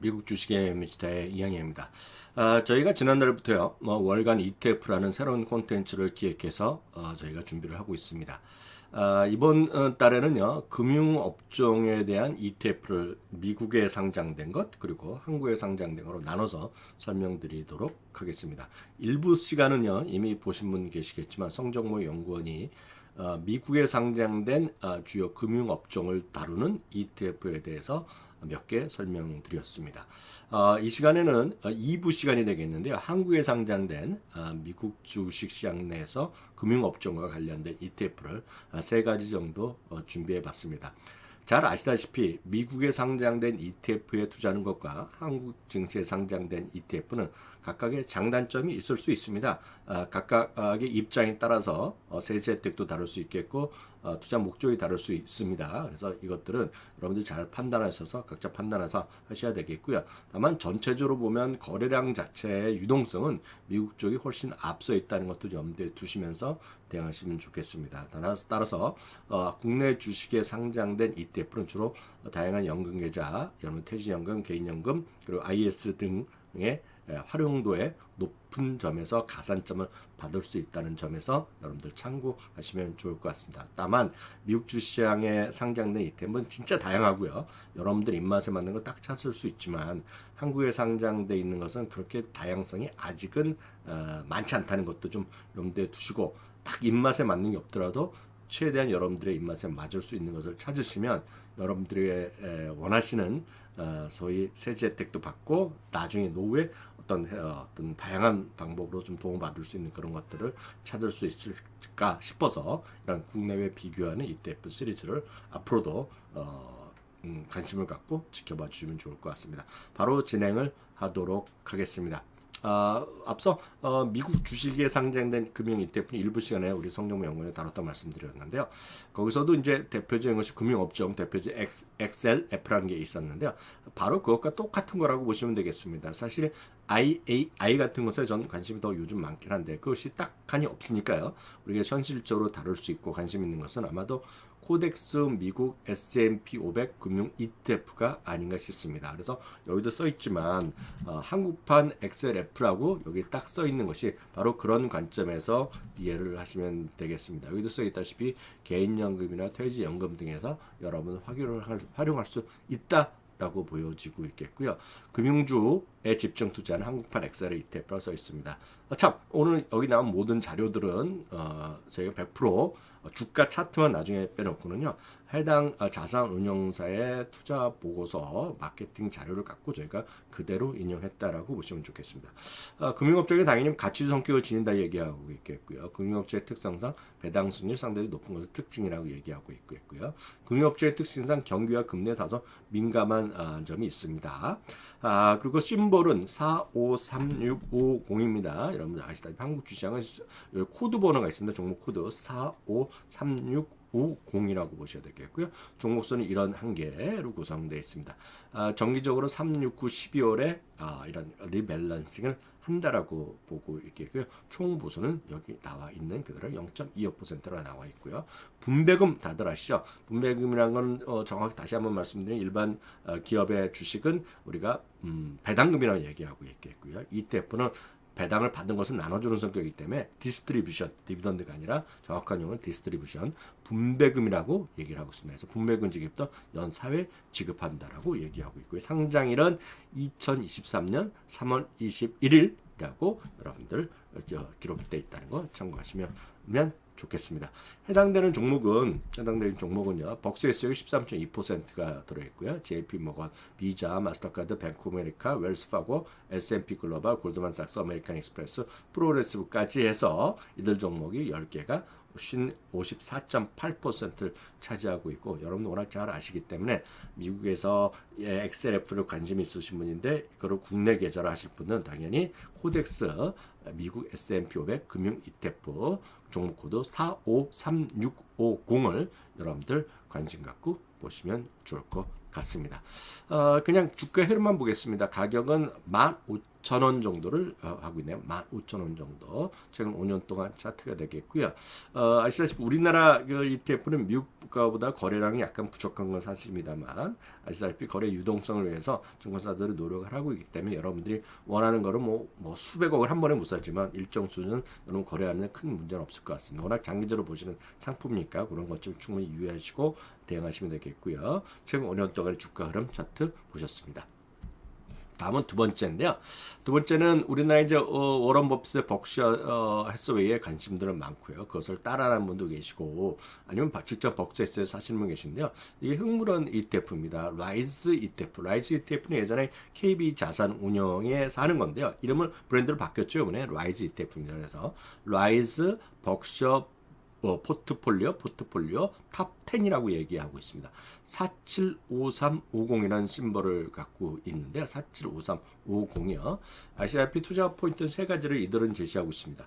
미국 주식의 미치타의 이양희입니다. 저희가 지난달부터요, 월간 ETF라는 새로운 콘텐츠를 기획해서 저희가 준비를 하고 있습니다. 이번 달에는요, 금융업종에 대한 ETF를 미국에 상장된 것, 그리고 한국에 상장된 것으로 나눠서 설명드리도록 하겠습니다. 일부 시간은요, 이미 보신 분 계시겠지만, 성정모 연구원이 미국에 상장된 주요 금융업종을 다루는 ETF에 대해서 몇 개 설명드렸습니다. 이 시간에는 2부 시간이 되겠는데요. 한국에 상장된 미국 주식시장 내에서 금융업종과 관련된 ETF를 세 가지 정도 준비해 봤습니다. 잘 아시다시피 미국에 상장된 ETF에 투자하는 것과 한국 증시에 상장된 ETF는 각각의 장단점이 있을 수 있습니다. 각각의 입장에 따라서 세제 혜택도 다를 수 있겠고 투자 목적이 다를 수 있습니다. 그래서 이것들은 여러분들이 잘 판단하셔서 각자 판단해서 하셔야 되겠고요. 다만 전체적으로 보면 거래량 자체의 유동성은 미국 쪽이 훨씬 앞서 있다는 것도 염두에 두시면서 대응하시면 좋겠습니다. 따라서 국내 주식에 상장된 ETF는 주로 다양한 연금 계좌, 퇴직연금, 개인연금, 그리고 IS 등의 활용도의 높은 점에서 가산점을 받을 수 있다는 점에서 여러분들 참고하시면 좋을 것 같습니다. 다만 미국 주시장에 상장된 ETF는 진짜 다양하고요. 여러분들 입맛에 맞는 걸 딱 찾을 수 있지만 한국에 상장돼 있는 것은 그렇게 다양성이 아직은 많지 않다는 것도 좀 염두에 두시고, 딱 입맛에 맞는 게 없더라도 최대한 여러분들의 입맛에 맞을 수 있는 것을 찾으시면 여러분들의 원하시는 소위 세제 혜택도 받고 나중에 노후에 어떤 다양한 방법으로 좀 도움받을 수 있는 그런 것들을 찾을 수 있을까 싶어서 이런 국내외 비교하는 ETF 시리즈를 앞으로도 관심을 갖고 지켜봐 주시면 좋을 것 같습니다. 바로 진행을 하도록 하겠습니다. 앞서 미국 주식에 상장된 금융 ETF는 일부 시간에 우리 성정모 연구원에 다뤘다고 말씀드렸는데요. 거기서도 이제 대표적인 것이 금융업종 대표적 XLF라는 게 있었는데요. 바로 그것과 똑같은 거라고 보시면 되겠습니다. 사실 IAI 같은 것에 전 관심이 더 요즘 많긴 한데 그것이 딱하니 없으니까요. 우리가 현실적으로 다룰 수 있고 관심 있는 것은 아마도 코덱스 미국 S&P 500 금융 ETF가 아닌가 싶습니다. 그래서 여기도 써 있지만 한국판 XLF라고 여기 딱 써 있는 것이 바로 그런 관점에서 이해를 하시면 되겠습니다. 여기도 써 있다시피 개인연금이나 퇴직연금 등에서 여러분 활용할 수 있다 라고 보여지고 있겠고요. 금융주에 집중 투자하는 한국판 XL ETF라고 써 있습니다. 참, 오늘 여기 나온 모든 자료들은 저희가 100% 주가 차트만 나중에 빼놓고는요, 해당 자산운용사의 투자 보고서 마케팅 자료를 갖고 저희가 그대로 인용했다라고 보시면 좋겠습니다. 금융업종이 당연히 가치 성격을 지닌다 얘기하고 있겠고요. 금융업체의 특성상 배당 수익률 상대적으로 높은 것을 특징이라고 얘기하고 있고요. 금융업체의 특징상 경기와 금리에 다소 민감한 점이 있습니다. 그리고 심볼은 453650입니다. 여러분 아시다시피 한국 주시장은 코드 번호가 있습니다. 종목 코드 453650이라고 보셔야 되겠고요. 종목수는 이런 한 개로 구성되어 있습니다. 정기적으로 3, 6, 9, 12월에 이런 리밸런싱을 한다라고 보고 있겠고요. 총 보수는 여기 나와 있는 그대로 0.25%로 나와 있고요. 분배금 다들 아시죠? 분배금이라는 건 정확히 다시 한번 말씀드리면 일반 기업의 주식은 우리가 배당금이라고 얘기하고 있겠고요. ETF는 배당을 받은 것은 나눠주는 성격이기 때문에 디스트리뷰션, 디비던드가 아니라 정확한 용어는 디스트리뷰션, 분배금이라고 얘기를 하고 있습니다. 그래서 분배금 지급도 연 4회 지급한다라고 얘기하고 있고요. 상장일은 2023년 3월 21일이라고 여러분들 기록되어 있다는 거 참고하시면 좋겠습니다. 해당되는 종목은요. 벅스 S 여기 13.2%가 들어있고요. JP모건, 비자, 마스터카드, 뱅크오메리카, 웰스파고, S&P 글로벌, 골드만삭스, 아메리칸 익스프레스, 프로그레시브까지 해서 이들 종목이 10개가 54.8%를 차지하고 있고, 여러분 워낙 잘 아시기 때문에 미국에서 XLF를 관심 있으신 분인데 그걸 국내 계좌로 하실 분은 당연히 코덱스 미국 S&P 500 금융 ETF 종목 코드 453650을 여러분들 관심 갖고 보시면 좋을 것 같습니다. 그냥 주가 흐름만 보겠습니다. 가격은 15,000원 정도를 하고 있네요. 15,000원 정도. 최근 5년 동안 차트가 되겠고요. 아시다시피 우리나라 그 ETF는 미국 국가보다 거래량이 약간 부족한 건 사실입니다만, 아시다시피 거래 유동성을 위해서 증권사들이 노력을 하고 있기 때문에 여러분들이 원하는 거를 뭐 수백억을 한 번에 못 사지만 일정 수준 여러분 거래하는 큰 문제는 없을 것 같습니다. 워낙 장기적으로 보시는 상품이니까 그런 것 좀 충분히 유의하시고 대응하시면 되겠고요. 최근 5년 동안의 주가 흐름 차트 보셨습니다. 다음은 두 번째인데요. 두 번째는 우리나라 이제 워런 버핏의 벅셔 해서웨이에 관심들은 많고요. 그것을 따라하는 분도 계시고 아니면 직접 벅셔 해서웨이 사시는 분 계신데요. 이게 흥물원 ETF입니다. 라이즈 ETF. 라이즈 ETF는 예전에 KB 자산 운용에서 하는 건데요. 이름을 브랜드로 바뀌었죠. 이번에 라이즈 ETF입니다. 그래서 라이즈 벅셔 포트폴리오 탑 10이라고 얘기하고 있습니다. 475350이라는 심벌을 갖고 있는데요. 475350이요. 아시다시피 투자 포인트 세 가지를 이들은 제시하고 있습니다.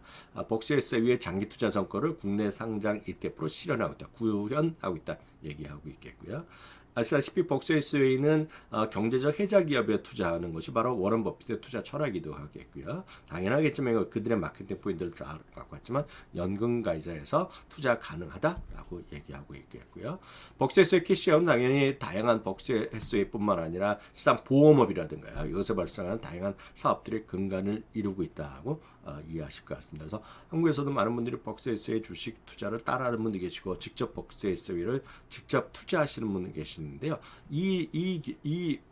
벅시에스위의 장기 투자 성과를 국내 상장 ETF로 실현하고 있다. 구현하고 있다. 얘기하고 있겠고요. 아시다시피 벅시에스웨이는 경제적 혜자 기업에 투자하는 것이 바로 워런 버핏의 투자 철학이기도 하겠고요. 당연하겠지만 그들의 마케팅 포인트를 잘 갖고 왔지만 연금 가이자에서 투자 가능하다라고 얘기하고 있겠고요. 벅시에스웨이 캐시아웃은 당연히 다양한 벅시에스웨이뿐만 아니라 시장 보험업이라든가 이것에 발생하는 다양한 사업들의 근간을 이루고 있다고 이해하실 것 같습니다. 그래서 한국에서도 많은 분들이 벅시에스웨이 주식 투자를 따라하는 분들이 계시고 직접 벅시에스웨이를 직접 투자하시는 분들이 계시는데요.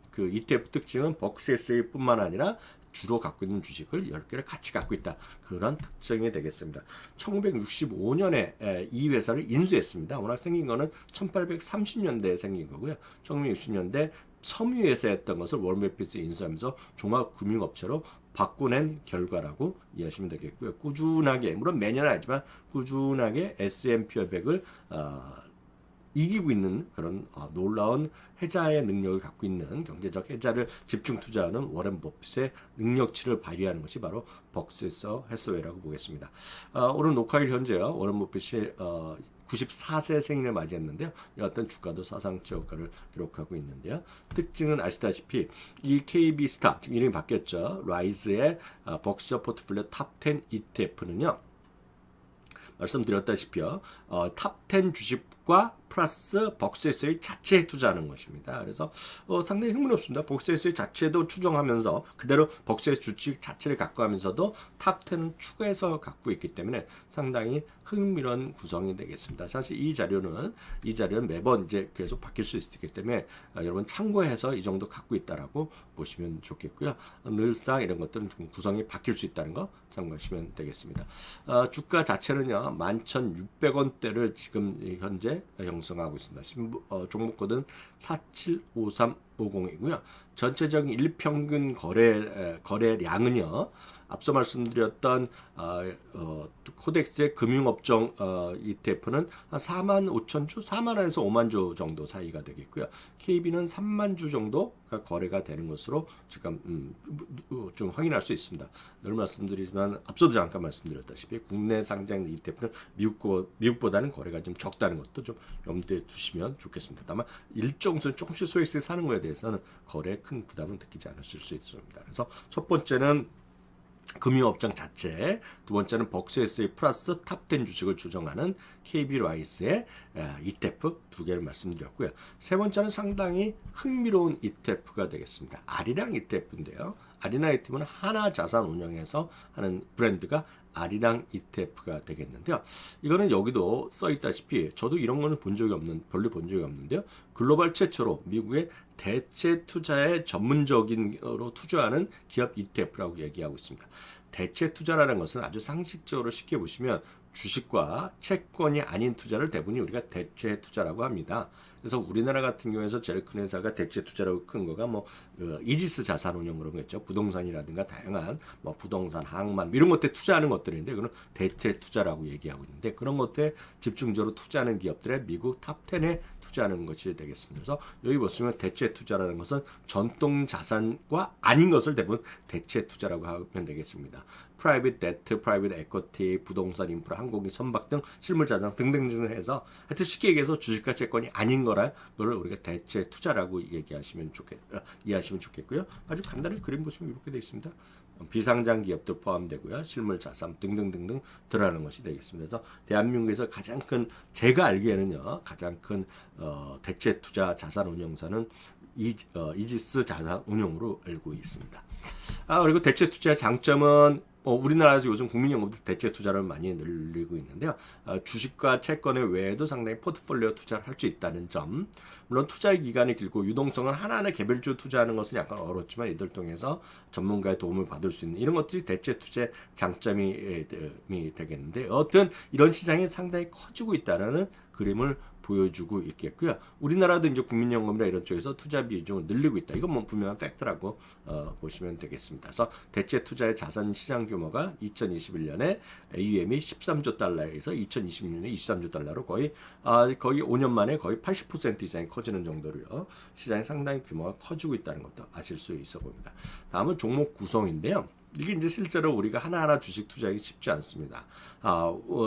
그 ETF 특징은 벅시에스웨이뿐만 아니라 주로 갖고 있는 주식을 10개를 같이 갖고 있다. 그런 특징이 되겠습니다. 1965년에 이 회사를 인수했습니다. 워낙 생긴 거는 1830년대에 생긴 거고요. 1960년대 섬유회사 했던 것을 워런 버핏이 인수하면서 종합금융업체로 바꿔낸 결과라고 이해하시면 되겠고요. 꾸준하게, 물론 매년 아니지만 꾸준하게 S&P 500을 이기고 있는 그런 놀라운 혜자의 능력을 갖고 있는 경제적 혜자를 집중 투자하는 워런 버핏의 능력치를 발휘하는 것이 바로 벅시에서 해서웨이라고 보겠습니다. 오늘 녹화일 현재요. 워런 버핏이 94세 생일을 맞이했는데요. 여하튼 주가도 사상 최고가를 기록하고 있는데요. 특징은 아시다시피 이 KB 스타, 지금 이름이 바뀌었죠. 라이즈의 벅셔 포트폴리오 탑 10 ETF는요. 말씀드렸다시피요. 탑 10 주식과 플러스 벅시에스웨이 자체에 투자하는 것입니다. 그래서 상당히 흥미롭습니다. 벅시에스웨이 자체도 추정하면서 그대로 벅시에스웨이 주식 자체를 갖고 가면서도 탑 10은 추가해서 갖고 있기 때문에 상당히 흥미로운 구성이 되겠습니다. 사실 이 자료는 매번 이제 계속 바뀔 수 있기 때문에 여러분 참고해서 이 정도 갖고 있다라고 보시면 좋겠고요. 늘상 이런 것들은 좀 구성이 바뀔 수 있다는 거 참고하시면 되겠습니다. 주가 자체는요 11,600원대를 지금 현재 형성하고 있습니다. 종목코드는 475350이고요. 전체적인 일평균 거래량은요. 앞서 말씀드렸던 코덱스의 금융업종 ETF는 한 4만 5천 주, 4만 원에서 5만 주 정도 사이가 되겠고요. KB는 3만 주 정도가 거래가 되는 것으로 지금 좀 확인할 수 있습니다. 늘 말씀드리지만 앞서도 잠깐 말씀드렸다시피 국내 상장 ETF는 미국보다는 거래가 좀 적다는 것도 좀 염두에 두시면 좋겠습니다. 다만 일정 수 조금씩 소액씩 사는 거에 대해서는 거래에 큰 부담은 느끼지 않으실 수 있습니다. 그래서 첫 번째는 금융업종 자체, 두 번째는 벅시에스웨이 플러스 탑 10 주식을 조정하는 KB 라이스의 ETF 두 개를 말씀드렸고요. 세 번째는 상당히 흥미로운 ETF가 되겠습니다. 아리랑 ETF인데요. 아리랑 ETF는 하나자산운용에서 하는 브랜드가 아리랑 ETF가 되겠는데요. 이거는 여기도 써 있다시피 저도 이런 거는 별로 본 적이 없는데요. 글로벌 최초로 미국의 대체 투자에 전문적인으로 투자하는 기업 ETF라고 얘기하고 있습니다. 대체 투자라는 것은 아주 상식적으로 쉽게 보시면 주식과 채권이 아닌 투자를 대부분 우리가 대체 투자라고 합니다. 그래서 우리나라 같은 경우에서 제일 큰 회사가 대체 투자라고 큰 거가 이지스 자산운용 그런 거 있죠. 부동산이라든가 다양한 부동산, 항만 이런 것들에 투자하는 것들인데 그건 대체 투자라고 얘기하고 있는데 그런 것들에 집중적으로 투자하는 기업들의 미국 탑 10에 투자하는 것이 되겠습니다. 그래서 여기 보시면 대체 투자라는 것은 전통 자산과 아닌 것을 대부분 대체 투자라고 하면 되겠습니다. 프라이빗 데트, 프라이빗 에쿼티, 부동산, 인프라, 항공기, 선박 등 실물 자산 등등을 해서 하여튼 쉽게 얘기해서 주식과 채권이 아닌 거를 우리가 대체 투자라고 이해하시면 좋겠고요. 아주 간단히 그림 보시면 이렇게 되어 있습니다. 비상장 기업도 포함되고요. 실물 자산 등등등등 들어가는 것이 되겠습니다. 그래서 대한민국에서 가장 큰 제가 알기에는요. 가장 큰 대체 투자 자산 운용사는 이지스 자산 운용으로 알고 있습니다. 그리고 대체 투자의 장점은 우리나라에서 요즘 국민연금도 대체 투자를 많이 늘리고 있는데요. 주식과 채권의 외에도 상당히 포트폴리오 투자를 할 수 있다는 점. 물론 투자의 기간이 길고 유동성은 하나하나 개별적으로 투자하는 것은 약간 어렵지만 이들 통해서 전문가의 도움을 받을 수 있는 이런 것들이 대체 투자의 장점이 되겠는데 어떤 이런 시장이 상당히 커지고 있다는 그림을 보여주고 있겠고요. 우리나라도 이제 국민연금이나 이런 쪽에서 투자 비중을 늘리고 있다. 이건 뭐 분명한 팩트라고 보시면 되겠습니다. 그래서 대체 투자의 자산 시장 규모가 2021년에 AUM이 13조 달러에서 2026년에 23조 달러로 거의 5년 만에 거의 80% 이상이 커지는 정도로요. 시장이 상당히 규모가 커지고 있다는 것도 아실 수 있어 보입니다. 다음은 종목 구성인데요. 이게 이제 실제로 우리가 하나하나 주식 투자하기 쉽지 않습니다.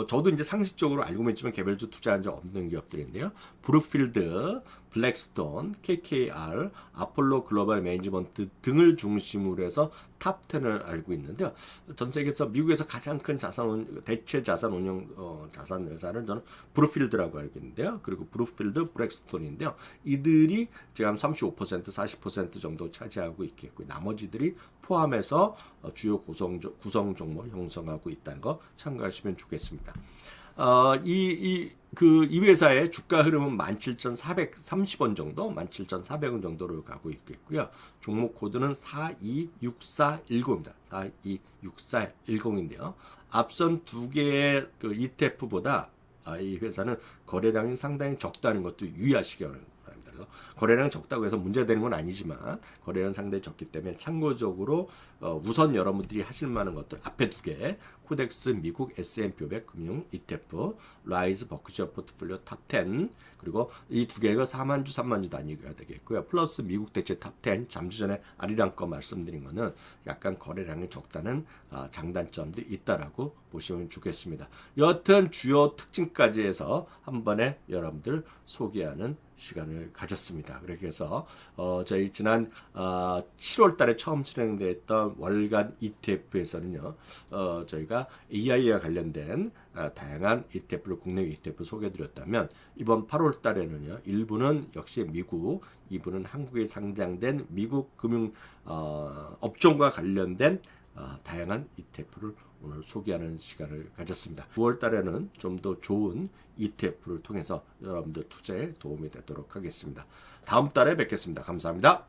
저도 이제 상식적으로 알고 있지만 개별적으로 투자한 적 없는 기업들인데요. 브룩필드, 블랙스톤, KKR, 아폴로 글로벌 매니지먼트 등을 중심으로 해서 탑 10을 알고 있는데요. 전 세계에서 미국에서 가장 큰 대체 자산 운용 자산 회사는 저는 브룩필드라고 알고 있는데요. 그리고 브룩필드, 블랙스톤인데요. 이들이 지금 35%, 40% 정도 차지하고 있겠고 나머지들이 포함해서 주요 구성 종목 형성하고 있다는 거 참고하시면 좋겠습니다. 이 회사의 주가 흐름은 17,430원 정도, 17,400원 정도로 가고 있겠고요. 종목 코드는 426410입니다. 426410인데요. 앞선 두 개의 그 ETF보다 이 회사는 거래량이 상당히 적다는 것도 유의하시기 바랍니다. 그래서 거래량 적다고 해서 문제되는 건 아니지만 거래량 상당히 적기 때문에 참고적으로 우선 여러분들이 하실 만한 것들 앞에 두 개 코덱스 미국 S&P 500 금융 ETF 라이즈 버크셔 포트폴리오 탑 10 그리고 이 두 개가 4만 주 3만 주 단위가 되겠고요. 플러스 미국 대체 탑 10 잠시 전에 아리랑 거 말씀드린 거는 약간 거래량이 적다는 장단점도 있다라고 보시면 좋겠습니다. 여하튼 주요 특징까지 해서 한 번에 여러분들 소개하는 시간을 가졌습니다. 그래서 저희 지난 7월 달에 처음 진행됐던 월간 ETF에서는요. 저희가 AI와 관련된 다양한 ETF를 국내 ETF 소개해드렸다면 이번 8월 달에는요. 일부는 역시 미국, 2부는 한국에 상장된 미국 금융 업종과 관련된 다양한 ETF를 오늘 소개하는 시간을 가졌습니다. 9월 달에는 좀 더 좋은 ETF를 통해서 여러분들 투자에 도움이 되도록 하겠습니다. 다음 달에 뵙겠습니다. 감사합니다.